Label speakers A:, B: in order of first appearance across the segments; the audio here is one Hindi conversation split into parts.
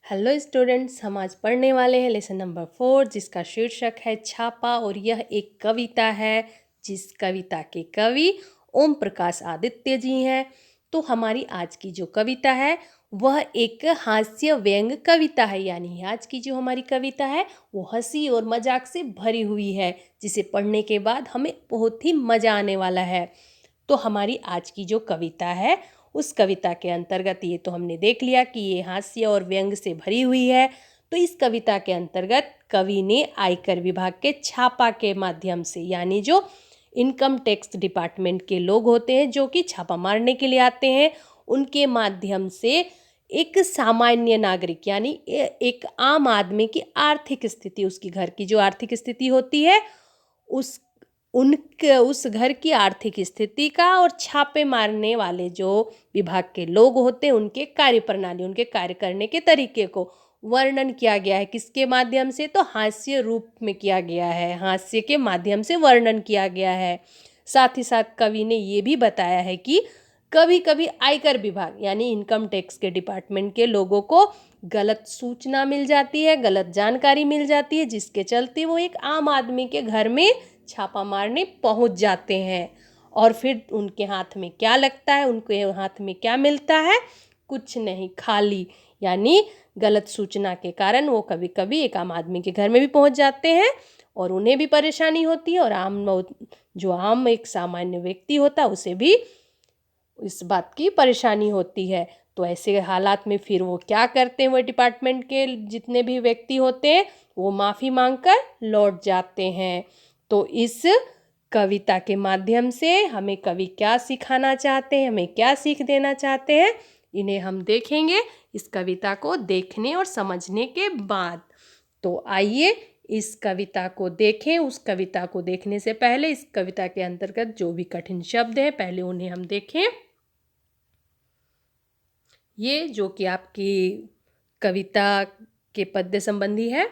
A: हेलो स्टूडेंट्स, हम आज पढ़ने वाले हैं लेसन नंबर 4 जिसका शीर्षक है छापा। और यह एक कविता है जिस कविता के कवि ओम प्रकाश आदित्य जी हैं। तो हमारी आज की जो कविता है वह एक हास्य व्यंग कविता है, यानी आज की जो हमारी कविता है वो हंसी और मजाक से भरी हुई है, जिसे पढ़ने के बाद हमें बहुत ही मज़ा आने वाला है। तो हमारी आज की जो कविता है उस कविता के अंतर्गत ये तो हमने देख लिया कि ये हास्य और व्यंग से भरी हुई है। तो इस कविता के अंतर्गत कवि ने आयकर विभाग के छापा के माध्यम से, यानी जो इनकम टैक्स डिपार्टमेंट के लोग होते हैं जो कि छापा मारने के लिए आते हैं, उनके माध्यम से एक सामान्य नागरिक यानी एक आम आदमी की आर्थिक स्थिति, उसकी घर की जो आर्थिक स्थिति होती है उस उनके उस घर की आर्थिक स्थिति का और छापे मारने वाले जो विभाग के लोग होते हैं उनके कार्य प्रणाली, उनके कार्य करने के तरीके को वर्णन किया गया है। किसके माध्यम से? तो हास्य रूप में किया गया है, हास्य के माध्यम से वर्णन किया गया है। साथ ही साथ कवि ने ये भी बताया है कि कभी कभी आयकर विभाग यानी इनकम टैक्स के डिपार्टमेंट के लोगों को गलत सूचना मिल जाती है, गलत जानकारी मिल जाती है, जिसके चलते वो एक आम आदमी के घर में छापा मारने पहुंच जाते हैं। और फिर उनके हाथ में क्या लगता है, उनके हाथ में क्या मिलता है? कुछ नहीं, खाली। यानी गलत सूचना के कारण वो कभी कभी एक आम आदमी के घर में भी पहुंच जाते हैं और उन्हें भी परेशानी होती है, और आम एक सामान्य व्यक्ति होता है उसे भी इस बात की परेशानी होती है। तो ऐसे हालात में फिर वो क्या करते हैं, वो डिपार्टमेंट के जितने भी व्यक्ति होते हैं वो माफ़ी मांगकर लौट जाते हैं। तो इस कविता के माध्यम से हमें कवि क्या सिखाना चाहते हैं, हमें क्या सीख देना चाहते हैं, इन्हें हम देखेंगे इस कविता को देखने और समझने के बाद। तो आइए इस कविता को देखें। उस कविता को देखने से पहले इस कविता के अंतर्गत जो भी कठिन शब्द हैं पहले उन्हें हम देखें। ये जो कि आपकी कविता के पद्य संबंधी है।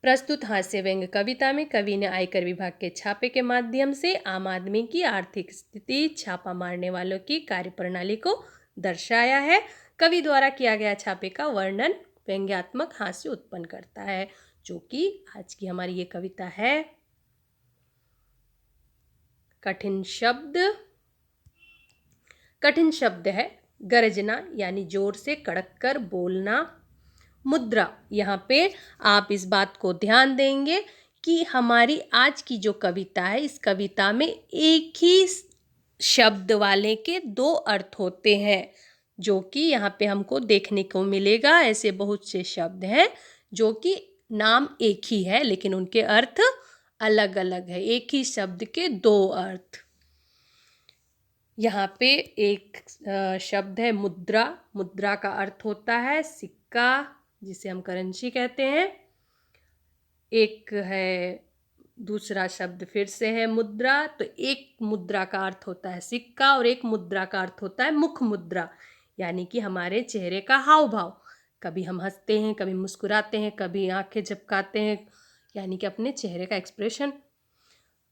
A: प्रस्तुत हास्य व्यंग कविता में कवि ने आयकर विभाग के छापे के माध्यम से आम आदमी की आर्थिक स्थिति, छापा मारने वालों की कार्यप्रणाली को दर्शाया है। कवि द्वारा किया गया छापे का वर्णन व्यंग्यात्मक हास्य उत्पन्न करता है, जो कि आज की हमारी ये कविता है। कठिन शब्द है गरजना, यानी जोर से कड़क कर बोलना। मुद्रा, यहाँ पे आप इस बात को ध्यान देंगे कि हमारी आज की जो कविता है इस कविता में एक ही शब्द वाले के दो अर्थ होते हैं, जो कि यहाँ पे हमको देखने को मिलेगा। ऐसे बहुत से शब्द हैं जो कि नाम एक ही है लेकिन उनके अर्थ अलग अलग है, एक ही शब्द के दो अर्थ। यहाँ पे एक शब्द है मुद्रा। मुद्रा का अर्थ होता है सिक्का, जिसे हम करेंसी कहते हैं। एक है दूसरा शब्द फिर से है मुद्रा। तो एक मुद्रा का अर्थ होता है सिक्का और एक मुद्रा का अर्थ होता है मुख मुद्रा, यानी कि हमारे चेहरे का हाव भाव। कभी हम हंसते हैं, कभी मुस्कुराते हैं, कभी आंखें झपकाते हैं, यानी कि अपने चेहरे का एक्सप्रेशन।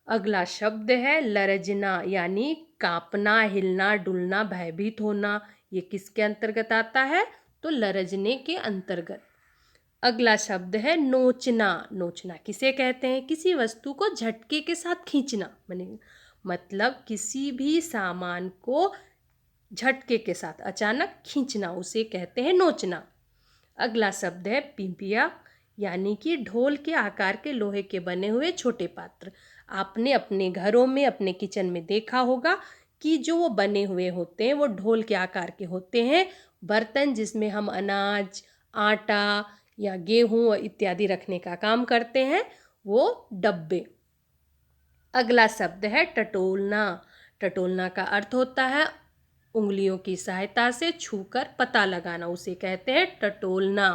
A: अगला शब्द है लरजना, यानी कांपना, हिलना, डुलना, भयभीत होना। ये किसके अंतर्गत आता है? तो लरजने के अंतर्गत। अगला शब्द है नोचना। नोचना किसे कहते हैं? किसी वस्तु को झटके के साथ खींचना, मतलब किसी भी सामान को झटके के साथ अचानक खींचना, उसे कहते हैं नोचना। अगला शब्द है पिंपिया, यानी कि ढोल के आकार के लोहे के बने हुए छोटे पात्र। आपने अपने घरों में, अपने किचन में देखा होगा कि जो वो बने हुए होते हैं वो ढोल के आकार के होते हैं बर्तन, जिसमें हम अनाज, आटा या गेहूं इत्यादि रखने का काम करते हैं, वो डब्बे। अगला शब्द है टटोलना। टटोलना का अर्थ होता है उंगलियों की सहायता से छूकर पता लगाना, उसे कहते हैं टटोलना।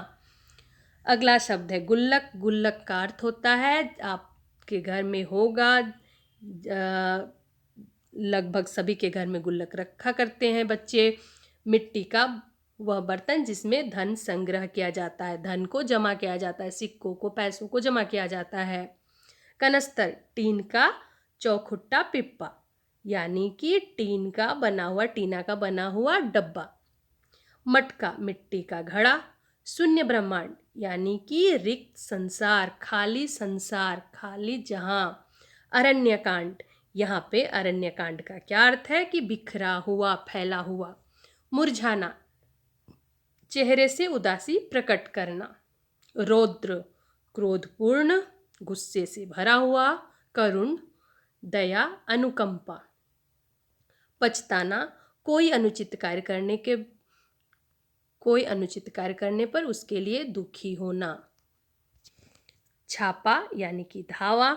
A: अगला शब्द है गुल्लक। गुल्लक का अर्थ होता है, आपके घर में होगा, लगभग सभी के घर में गुल्लक रखा करते हैं बच्चे। मिट्टी का वह बर्तन जिसमें धन संग्रह किया जाता है, धन को जमा किया जाता है, सिक्कों को, पैसों को जमा किया जाता है। कनस्तर, टीन का चौखुट्टा पिप्पा, यानी कि टीन का बना हुआ, टीना का बना हुआ डब्बा। मटका, मिट्टी का घड़ा। शून्य ब्रह्मांड यानी कि रिक्त संसार, खाली जहां। अरण्यकांड, यहाँ पे अरण्यकांड का क्या अर्थ है कि बिखरा हुआ, फैला हुआ। मुरझाना, चेहरे से उदासी प्रकट करना। रौद्र, क्रोधपूर्ण, गुस्से से भरा हुआ। करुण, दया, अनुकंपा। पछताना, कोई अनुचित कार्य करने पर उसके लिए दुखी होना। छापा यानी कि धावा।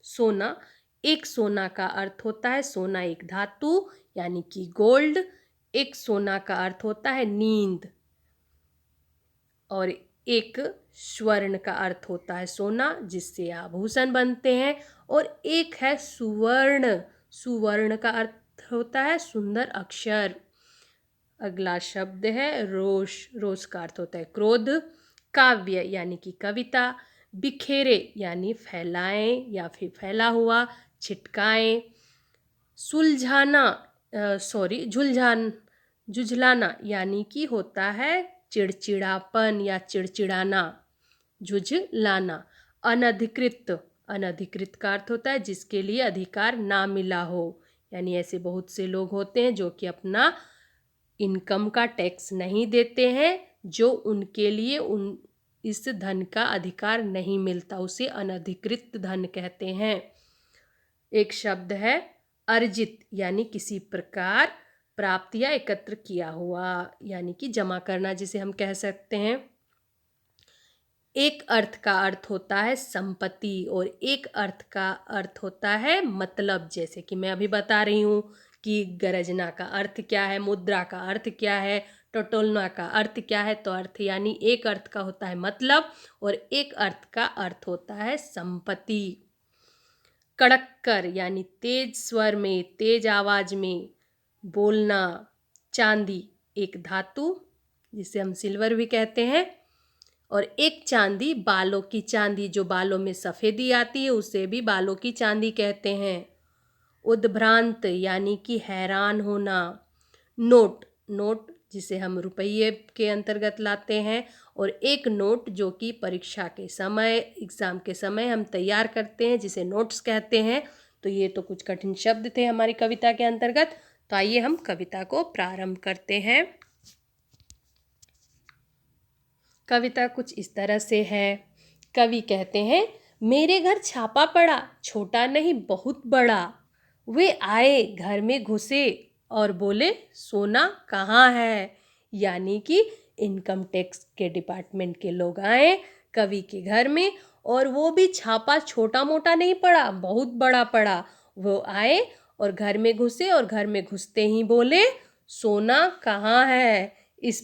A: सोना, एक सोना का अर्थ होता है सोना एक धातु यानी कि गोल्ड। एक सोना का अर्थ होता है नींद। और एक स्वर्ण का अर्थ होता है सोना जिससे आभूषण बनते हैं। और एक है सुवर्ण, सुवर्ण का अर्थ होता है सुंदर अक्षर। अगला शब्द है रोष, रोष का अर्थ होता है क्रोध। काव्य यानी कि कविता। बिखेरे यानी फैलाएं या फिर फैला हुआ, छिटकाएं। झुझलाना यानी कि होता है चिड़चिड़ापन या चिड़चिड़ाना। झुझलाना। अनधिकृत, अनधिकृत का अर्थ होता है जिसके लिए अधिकार ना मिला हो, यानी ऐसे बहुत से लोग होते हैं जो कि अपना इनकम का टैक्स नहीं देते हैं, जो उनके लिए इस धन का अधिकार नहीं मिलता, उसे अनधिकृत धन कहते हैं। एक शब्द है अर्जित यानी किसी प्रकार प्राप्त या एकत्र किया हुआ, यानी कि जमा करना जिसे हम कह सकते हैं। एक अर्थ का अर्थ होता है संपत्ति और एक अर्थ का अर्थ होता है मतलब। जैसे कि मैं अभी बता रही हूँ कि गरजना का अर्थ क्या है, मुद्रा का अर्थ क्या है, टटोलना का अर्थ क्या है। तो अर्थ यानी एक अर्थ का होता है मतलब और एक अर्थ का अर्थ होता है संपत्ति। कड़क्कर यानी तेज स्वर में, तेज आवाज में बोलना। चांदी, एक धातु जिसे हम सिल्वर भी कहते हैं। और एक चांदी, बालों की चांदी, जो बालों में सफ़ेदी आती है उसे भी बालों की चांदी कहते हैं। उद्भ्रांत यानी कि हैरान होना। नोट, नोट जिसे हम रुपये के अंतर्गत लाते हैं। और एक नोट जो कि परीक्षा के समय, एग्ज़ाम के समय हम तैयार करते हैं जिसे नोट्स कहते हैं। तो ये तो कुछ कठिन शब्द थे हमारी कविता के अंतर्गत। तो आइए हम कविता को प्रारंभ करते हैं। कविता कुछ इस तरह से है। कवि कहते हैं, मेरे घर छापा पड़ा, छोटा नहीं बहुत बड़ा। वे आए, घर में घुसे और बोले सोना कहाँ है। यानी कि इनकम टैक्स के डिपार्टमेंट के लोग आए कवि के घर में और वो भी छापा छोटा मोटा नहीं पड़ा, बहुत बड़ा पड़ा। वो आए और घर में घुसे और घर में घुसते ही बोले सोना कहाँ है। इस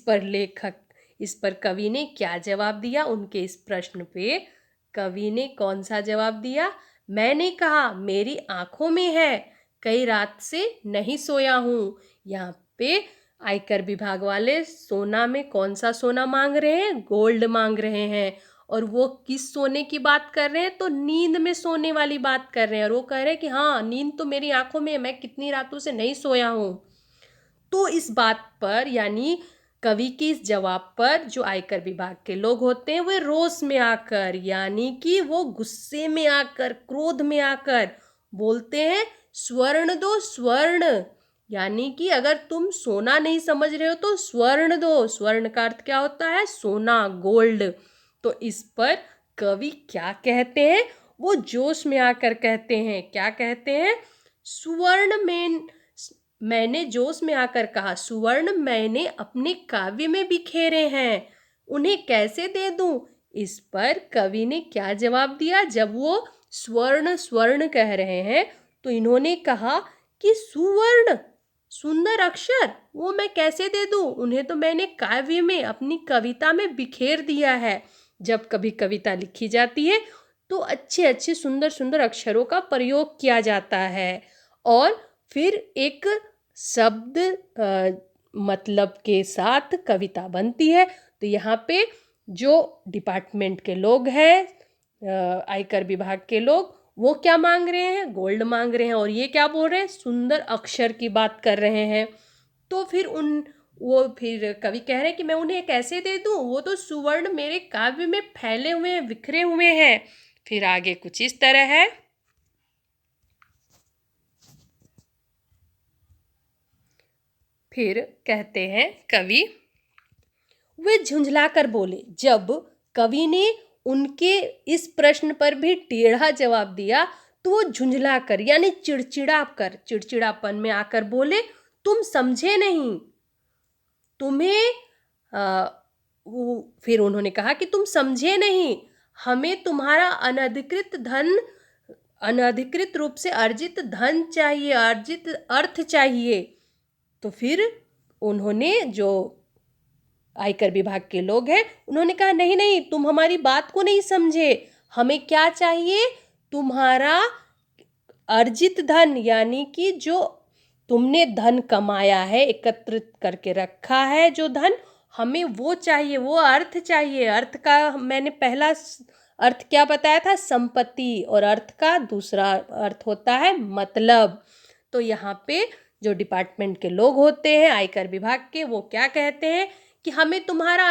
A: पर कवि ने क्या जवाब दिया? उनके इस प्रश्न पे कवि ने कौन सा जवाब दिया? मैंने कहा मेरी आंखों में है, कई रात से नहीं सोया हूँ। यहाँ पे आयकर विभाग वाले सोना में कौन सा सोना मांग रहे हैं? गोल्ड मांग रहे हैं। और वो किस सोने की बात कर रहे हैं? तो नींद में सोने वाली बात कर रहे हैं। और वो कह रहे हैं कि हाँ, नींद तो मेरी आंखों में है, मैं कितनी रातों से नहीं सोया हूँ। तो इस बात पर, यानी कवि के इस जवाब पर जो आयकर विभाग के लोग होते हैं वे रोष में आकर, यानी कि वो गुस्से में आकर, क्रोध में आकर बोलते हैं स्वर्ण दो स्वर्ण। यानी कि अगर तुम सोना नहीं समझ रहे हो तो स्वर्ण दो। स्वर्ण का अर्थ क्या होता है? सोना, गोल्ड। तो इस पर कवि क्या कहते हैं? वो जोश में आकर कहते हैं, क्या कहते हैं? सुवर्ण में, मैंने जोश में आकर कहा सुवर्ण मैंने अपने काव्य में बिखेरे हैं, उन्हें कैसे दे दूं? इस पर कवि ने क्या जवाब दिया? जब वो स्वर्ण स्वर्ण कह रहे हैं तो इन्होंने कहा कि सुवर्ण, सुंदर अक्षर, वो मैं कैसे दे दूं? उन्हें तो मैंने काव्य में, अपनी कविता में बिखेर दिया है। जब कभी कविता लिखी जाती है तो अच्छे अच्छे सुंदर सुंदर अक्षरों का प्रयोग किया जाता है और फिर एक शब्द मतलब के साथ कविता बनती है। तो यहाँ पे जो डिपार्टमेंट के लोग हैं, आयकर विभाग के लोग, वो क्या मांग रहे हैं? गोल्ड मांग रहे हैं। और ये क्या बोल रहे हैं? सुंदर अक्षर की बात कर रहे हैं। तो फिर वो फिर कवि कह रहे हैं कि मैं उन्हें कैसे दे दूं, वो तो सुवर्ण मेरे काव्य में फैले हुए हैं, बिखरे हुए हैं। फिर आगे कुछ इस तरह है। फिर कहते हैं कवि, वे झुंझलाकर बोले। जब कवि ने उनके इस प्रश्न पर भी टेढ़ा जवाब दिया तो वो झुंझलाकर यानी चिड़चिड़ापन में आकर बोले, तुम समझे नहीं, तुम्हें फिर उन्होंने कहा कि तुम समझे नहीं, हमें तुम्हारा अनधिकृत रूप से अर्जित धन चाहिए, अर्जित अर्थ चाहिए। तो फिर उन्होंने, जो आयकर विभाग के लोग हैं, उन्होंने कहा नहीं नहीं, तुम हमारी बात को नहीं समझे, हमें क्या चाहिए, तुम्हारा अर्जित धन, यानी कि जो तुमने धन कमाया है, एकत्रित करके रखा है जो धन, हमें वो चाहिए, वो अर्थ चाहिए। अर्थ का मैंने पहला अर्थ क्या बताया था, संपत्ति, और अर्थ का दूसरा अर्थ होता है मतलब। तो यहाँ पे जो डिपार्टमेंट के लोग होते हैं आयकर विभाग के, वो क्या कहते हैं कि हमें तुम्हारा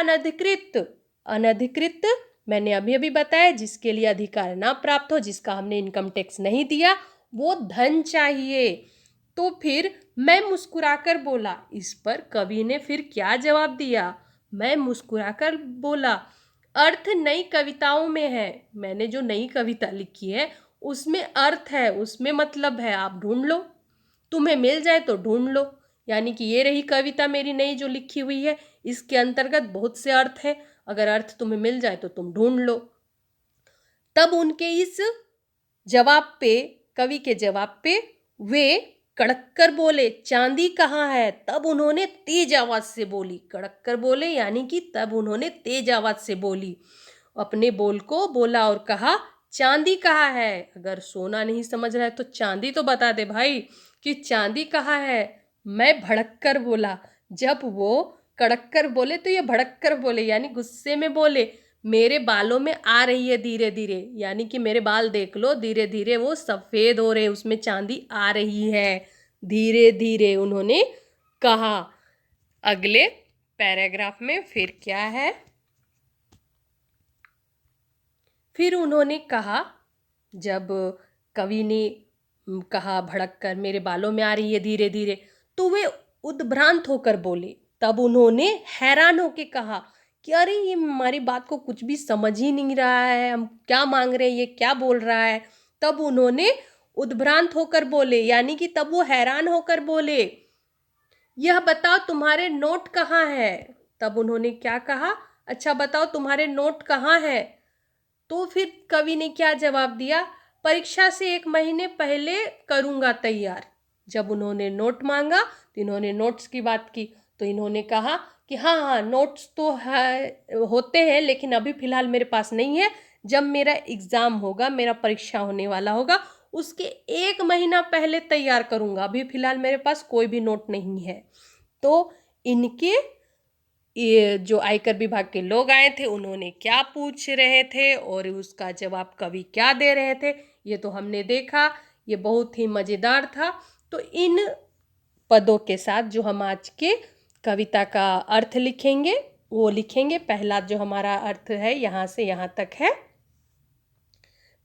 A: अनधिकृत मैंने अभी अभी बताया, जिसके लिए अधिकार ना प्राप्त हो, जिसका हमने इनकम टैक्स नहीं दिया, वो धन चाहिए। तो फिर मैं मुस्कुराकर बोला। इस पर कवि ने फिर क्या जवाब दिया, मैं मुस्कुराकर बोला, अर्थ नई कविताओं में है, मैंने जो नई कविता लिखी है उसमें अर्थ है, उसमें मतलब है, आप ढूंढ लो, तुम्हें मिल जाए तो ढूंढ लो। यानी कि ये रही कविता मेरी नई जो लिखी हुई है, इसके अंतर्गत बहुत से अर्थ है, अगर अर्थ तुम्हें मिल जाए तो तुम ढूंढ लो। तब उनके इस जवाब पे, कवि के जवाब पे, वे कड़क कर बोले, चांदी कहाँ है। तब उन्होंने तेज आवाज से बोली, कड़क कर बोले यानी कि तब उन्होंने तेज आवाज से बोली, अपने बोल को बोला और कहा, चांदी कहाँ है। अगर सोना नहीं समझ रहा है तो चांदी तो बता दे भाई, कि चांदी कहाँ है। मैं भड़क कर बोला। जब वो कड़क कर बोले तो ये भड़क कर बोले, यानी गुस्से में बोले, मेरे बालों में आ रही है धीरे धीरे, यानी कि मेरे बाल देख लो, धीरे धीरे वो सफ़ेद हो रहे, उसमें चांदी आ रही है, धीरे धीरे उन्होंने कहा। अगले पैराग्राफ में फिर क्या है, फिर उन्होंने कहा, जब कवि ने कहा भड़क कर मेरे बालों में आ रही है धीरे धीरे, तो वे उद्भ्रांत होकर बोले। तब उन्होंने हैरान होकर कहा कि अरे ये हमारी बात को कुछ भी समझ ही नहीं रहा है, हम क्या मांग रहे हैं, ये क्या बोल रहा है। तब उन्होंने उद्भ्रांत होकर बोले, यानी कि तब वो हैरान होकर बोले, यह बताओ तुम्हारे नोट कहाँ है। तब उन्होंने क्या कहा, अच्छा बताओ तुम्हारे नोट कहाँ है। तो फिर कवि ने क्या जवाब दिया, परीक्षा से 1 महीने पहले करूँगा तैयार। जब उन्होंने नोट मांगा तो इन्होंने नोट्स की बात की, तो इन्होंने कहा कि हाँ हाँ नोट्स तो है, होते हैं, लेकिन अभी फ़िलहाल मेरे पास नहीं है, जब मेरा एग्ज़ाम होगा, मेरा परीक्षा होने वाला होगा, उसके 1 महीना पहले तैयार करूँगा, अभी फ़िलहाल मेरे पास कोई भी नोट नहीं है। तो इनके ये जो आयकर विभाग के लोग आए थे, उन्होंने क्या पूछ रहे थे और उसका जवाब कवि क्या दे रहे थे, ये तो हमने देखा, ये बहुत ही मज़ेदार था। तो इन पदों के साथ जो हम आज के कविता का अर्थ लिखेंगे वो लिखेंगे। पहला जो हमारा अर्थ है यहाँ से यहाँ तक है,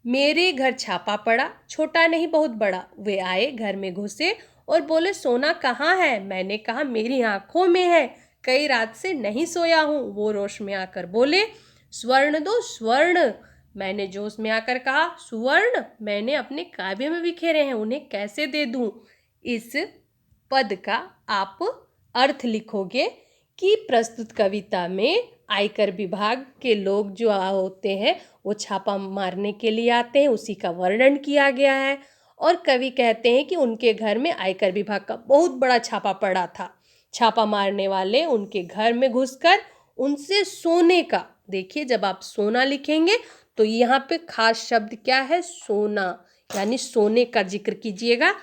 A: मेरे घर छापा पड़ा, छोटा नहीं बहुत बड़ा, वे आए घर में घुसे और बोले, सोना कहाँ है। मैंने कहा मेरी आंखों में है, कई रात से नहीं सोया हूँ। वो रोश में आकर बोले, स्वर्ण दो स्वर्ण। मैंने जोश में आकर कहा, सुवर्ण मैंने अपने काव्य में बिखेरे हैं, उन्हें कैसे दे दूँ। इस पद का आप अर्थ लिखोगे कि प्रस्तुत कविता में आयकर विभाग के लोग जो होते हैं वो छापा मारने के लिए आते हैं, उसी का वर्णन किया गया है। और कवि कहते हैं कि उनके घर में आयकर विभाग का बहुत बड़ा छापा पड़ा था। छापा मारने वाले उनके घर में घुसकर उनसे सोने का, देखिए जब आप सोना लिखेंगे तो यहाँ पे खास शब्द क्या है, सोना, यानी सोने का जिक्र कीजिएगा,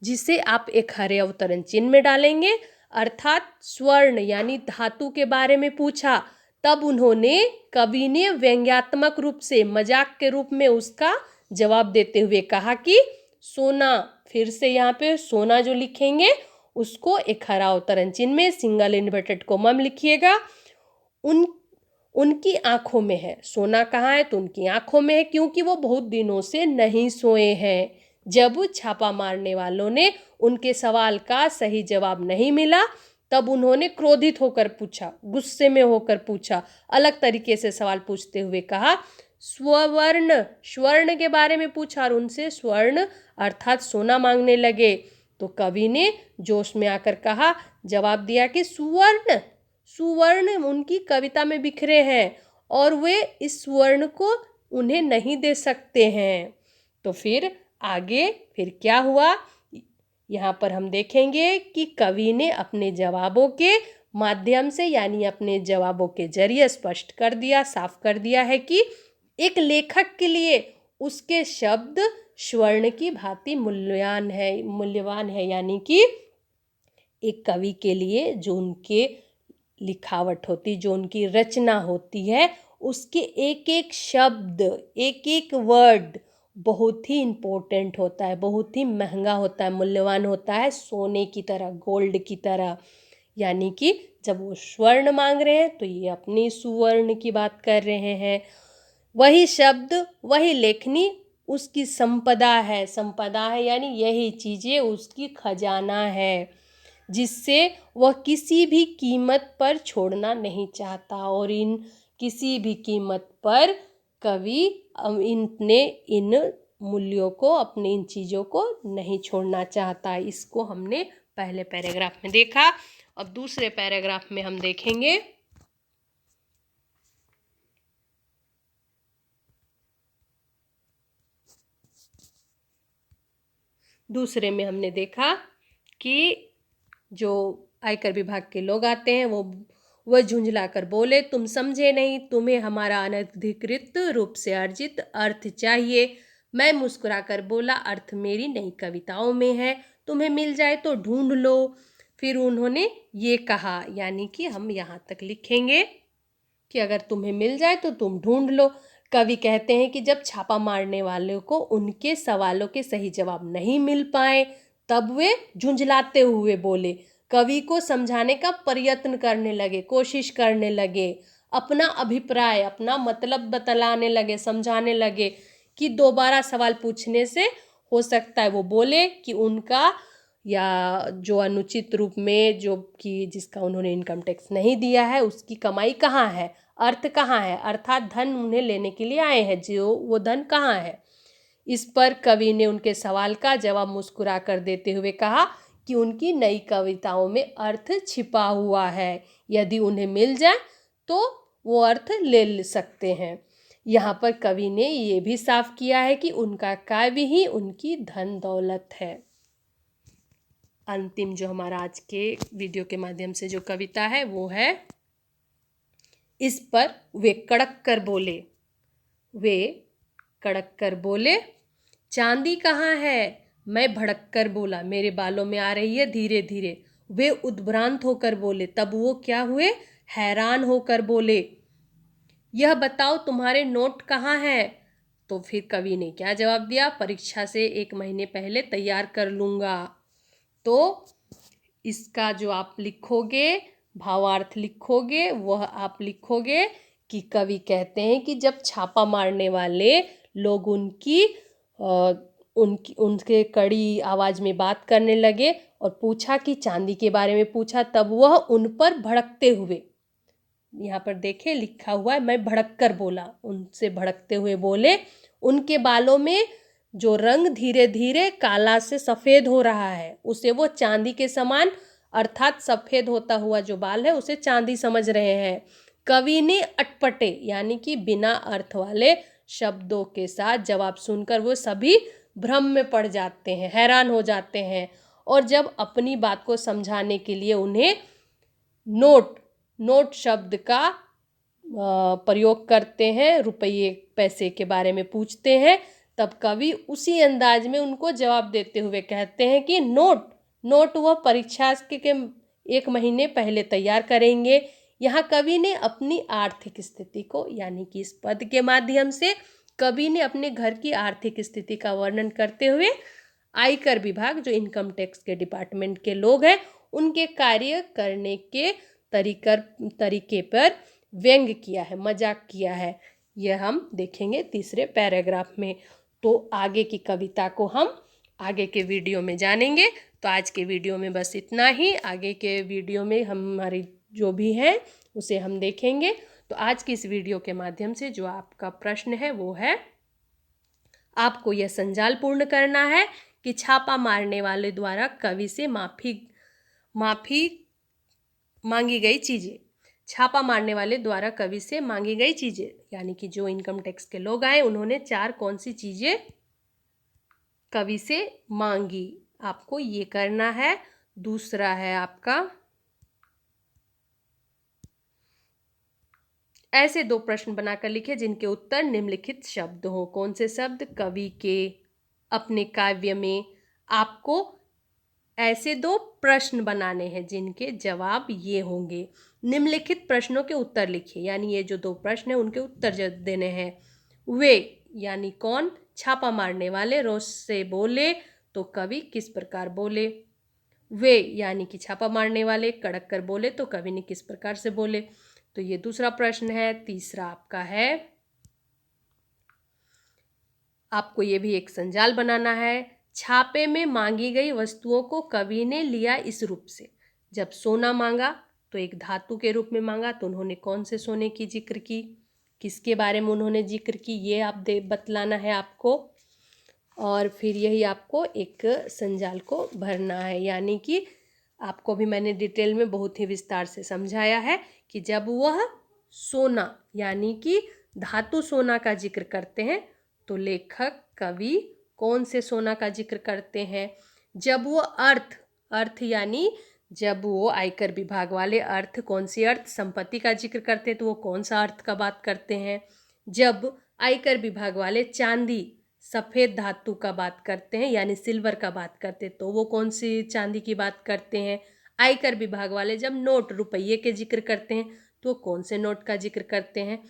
A: जिसे आप एक हरे अवतरण चिन्ह में डालेंगे। अर्थात स्वर्ण यानी धातु के बारे में पूछा, तब उन्होंने, कवि ने व्यंग्यात्मक रूप से, मजाक के रूप में उसका जवाब देते हुए कहा कि सोना। फिर से यहाँ पे सोना जो लिखेंगे उसको एक हरा उतरण चिन्ह में सिंगल इन्वर्टेड कोमा में लिखिएगा। उनकी आंखों में है। सोना कहाँ है? तो उनकी आंखों में है, क्योंकि वो बहुत दिनों से नहीं सोए हैं। जब छापा मारने वालों ने उनके सवाल का सही जवाब नहीं मिला, तब उन्होंने क्रोधित होकर पूछा, गुस्से में होकर पूछा, अलग तरीके से सवाल पूछते हुए कहा, स्वर्ण, स्वर्ण के बारे में पूछा और उनसे स्वर्ण अर्थात सोना मांगने लगे। तो कवि ने जोश में आकर कहा, जवाब दिया कि सुवर्ण, सुवर्ण उनकी कविता में बिखरे हैं और वे इस स्वर्ण को उन्हें नहीं दे सकते हैं। तो फिर आगे फिर क्या हुआ, यहाँ पर हम देखेंगे कि कवि ने अपने जवाबों के माध्यम से यानी अपने जवाबों के जरिए स्पष्ट कर दिया, साफ कर दिया है कि एक लेखक के लिए उसके शब्द स्वर्ण की भांति मूल्यवान है। यानी कि एक कवि के लिए जो उनके लिखावट होती, जो उनकी रचना होती है, उसके एक एक शब्द, एक एक वर्ड बहुत ही इम्पोर्टेंट होता है, बहुत ही महंगा होता है, मूल्यवान होता है, सोने की तरह, गोल्ड की तरह। यानी कि जब वो स्वर्ण मांग रहे हैं तो ये अपनी सुवर्ण की बात कर रहे हैं। वही शब्द, वही लेखनी उसकी संपदा है यानी यही चीज़ें उसकी खजाना है, जिससे वह किसी भी कीमत पर छोड़ना नहीं चाहता। और इन किसी भी कीमत पर कवि इन मूल्यों को, अपनी इन चीज़ों को नहीं छोड़ना चाहता। इसको हमने पहले पैराग्राफ में देखा। अब दूसरे पैराग्राफ में हम देखेंगे। दूसरे में हमने देखा कि जो आयकर विभाग के लोग आते हैं वह झुंझला कर बोले, तुम समझे नहीं, तुम्हें हमारा अनधिकृत रूप से अर्जित अर्थ चाहिए। मैं मुस्कुराकर बोला, अर्थ मेरी नई कविताओं में है, तुम्हें मिल जाए तो ढूंढ लो। फिर उन्होंने ये कहा, यानी कि हम यहाँ तक लिखेंगे कि अगर तुम्हें मिल जाए तो तुम ढूंढ लो। कवि कहते हैं कि जब छापा मारने वालों को उनके सवालों के सही जवाब नहीं मिल पाए, तब वे झुंझलाते हुए बोले, कवि को समझाने का प्रयत्न करने लगे, कोशिश करने लगे, अपना अभिप्राय, अपना मतलब बतलाने लगे, समझाने लगे कि दोबारा सवाल पूछने से हो सकता है वो बोले कि उनका या जो अनुचित रूप में जो कि जिसका उन्होंने इनकम टैक्स नहीं दिया है उसकी कमाई कहाँ है, अर्थ कहाँ है, अर्थात धन उन्हें लेने के लिए आए हैं, जो वो धन कहाँ है। इस पर कवि ने उनके सवाल का जवाब मुस्कुरा कर देते हुए कहा कि उनकी नई कविताओं में अर्थ छिपा हुआ है, यदि उन्हें मिल जाए तो वो अर्थ ले सकते हैं। यहाँ पर कवि ने ये भी साफ किया है कि उनका काव्य ही उनकी धन दौलत है। अंतिम जो हमारा आज के वीडियो के माध्यम से जो कविता है वो है, इस पर वे कड़क कर बोले, वे कड़क कर बोले, चांदी कहाँ है? मैं भड़क कर बोला, मेरे बालों में आ रही है धीरे धीरे। वे उद्भ्रांत होकर बोले, तब वो क्या हुए? हैरान होकर बोले, यह बताओ तुम्हारे नोट कहाँ हैं? तो फिर कवि ने क्या जवाब दिया, परीक्षा से 1 महीने पहले तैयार कर लूँगा। तो इसका जो आप लिखोगे, भावार्थ लिखोगे, वह आप लिखोगे कि कवि कहते हैं कि जब छापा मारने वाले लोग उनके कड़ी आवाज़ में बात करने लगे और पूछा कि चांदी के बारे में पूछा, तब वह उन पर भड़कते हुए, यहाँ पर देखे लिखा हुआ है, मैं भड़क कर बोला, उनसे भड़कते हुए बोले, उनके बालों में जो रंग धीरे धीरे काला से सफ़ेद हो रहा है उसे वो चांदी के समान, अर्थात सफ़ेद होता हुआ जो बाल है उसे चांदी समझ रहे हैं। कवि ने अटपटे यानी कि बिना अर्थ वाले शब्दों के साथ जवाब सुनकर वो सभी भ्रम में पड़ जाते हैं, हैरान हो जाते हैं, और जब अपनी बात को समझाने के लिए उन्हें नोट शब्द का प्रयोग करते हैं, रुपये पैसे के बारे में पूछते हैं, तब कवि उसी अंदाज में उनको जवाब देते हुए कहते हैं कि नोट वह परीक्षा के 1 महीने पहले तैयार करेंगे। यहाँ कवि ने अपनी आर्थिक स्थिति को, यानी कि इस पद के माध्यम से कवि ने अपने घर की आर्थिक स्थिति का वर्णन करते हुए आयकर विभाग जो इनकम टैक्स के डिपार्टमेंट के लोग हैं उनके कार्य करने के तरीके पर व्यंग किया है, मजाक किया है। यह हम देखेंगे तीसरे पैराग्राफ में। तो आगे की कविता को हम आगे के वीडियो में जानेंगे। तो आज के वीडियो में बस इतना ही। आगे के वीडियो में हमारी जो भी है उसे हम देखेंगे। तो आज की इस वीडियो के माध्यम से जो आपका प्रश्न है वो है, आपको यह संजाल पूर्ण करना है कि छापा मारने वाले द्वारा कवि से माफी मांगी गई चीजें। छापा मारने वाले द्वारा कवि से मांगी गई चीजें यानी कि जो इनकम टैक्स के लोग आए उन्होंने 4 कौन सी चीजें कवि से मांगी, आपको ये करना है। दूसरा है आपका, ऐसे 2 प्रश्न बनाकर लिखे जिनके उत्तर निम्नलिखित शब्द हो। कौन से शब्द? कवि के अपने काव्य में। आपको ऐसे 2 प्रश्न बनाने हैं जिनके जवाब ये होंगे। निम्नलिखित प्रश्नों के उत्तर लिखिए, यानी ये जो 2 प्रश्न हैं उनके उत्तर देने हैं। वे यानी कौन? छापा मारने वाले रोष से बोले तो कवि किस प्रकार बोले। वे यानी कि छापा मारने वाले कड़क कर बोले तो कवि ने किस प्रकार से बोले। तो ये दूसरा प्रश्न है। तीसरा आपका है, आपको ये भी एक संजाल बनाना है। छापे में मांगी गई वस्तुओं को कवि ने लिया इस रूप से। जब सोना मांगा तो एक धातु के रूप में मांगा, तो उन्होंने कौन से सोने की जिक्र की, किसके बारे में उन्होंने जिक्र की, ये आप बतलाना है आपको। और फिर यही आपको एक संजाल को भरना है, यानी कि आपको भी मैंने डिटेल में बहुत ही विस्तार से समझाया है कि जब वह सोना यानी कि धातु सोना का जिक्र करते हैं तो लेखक कवि कौन से सोना का जिक्र करते हैं। जब वो अर्थ यानी जब वो आयकर विभाग वाले अर्थ, कौन सी अर्थ? संपत्ति का जिक्र करते हैं तो वो कौन सा अर्थ का बात करते हैं। जब आयकर विभाग वाले चांदी, सफ़ेद धातु का बात करते हैं यानी सिल्वर का बात करते हैं तो वो कौन सी चांदी की बात करते हैं। आयकर विभाग वाले जब नोट, रुपये के जिक्र करते हैं तो कौन से नोट का जिक्र करते हैं।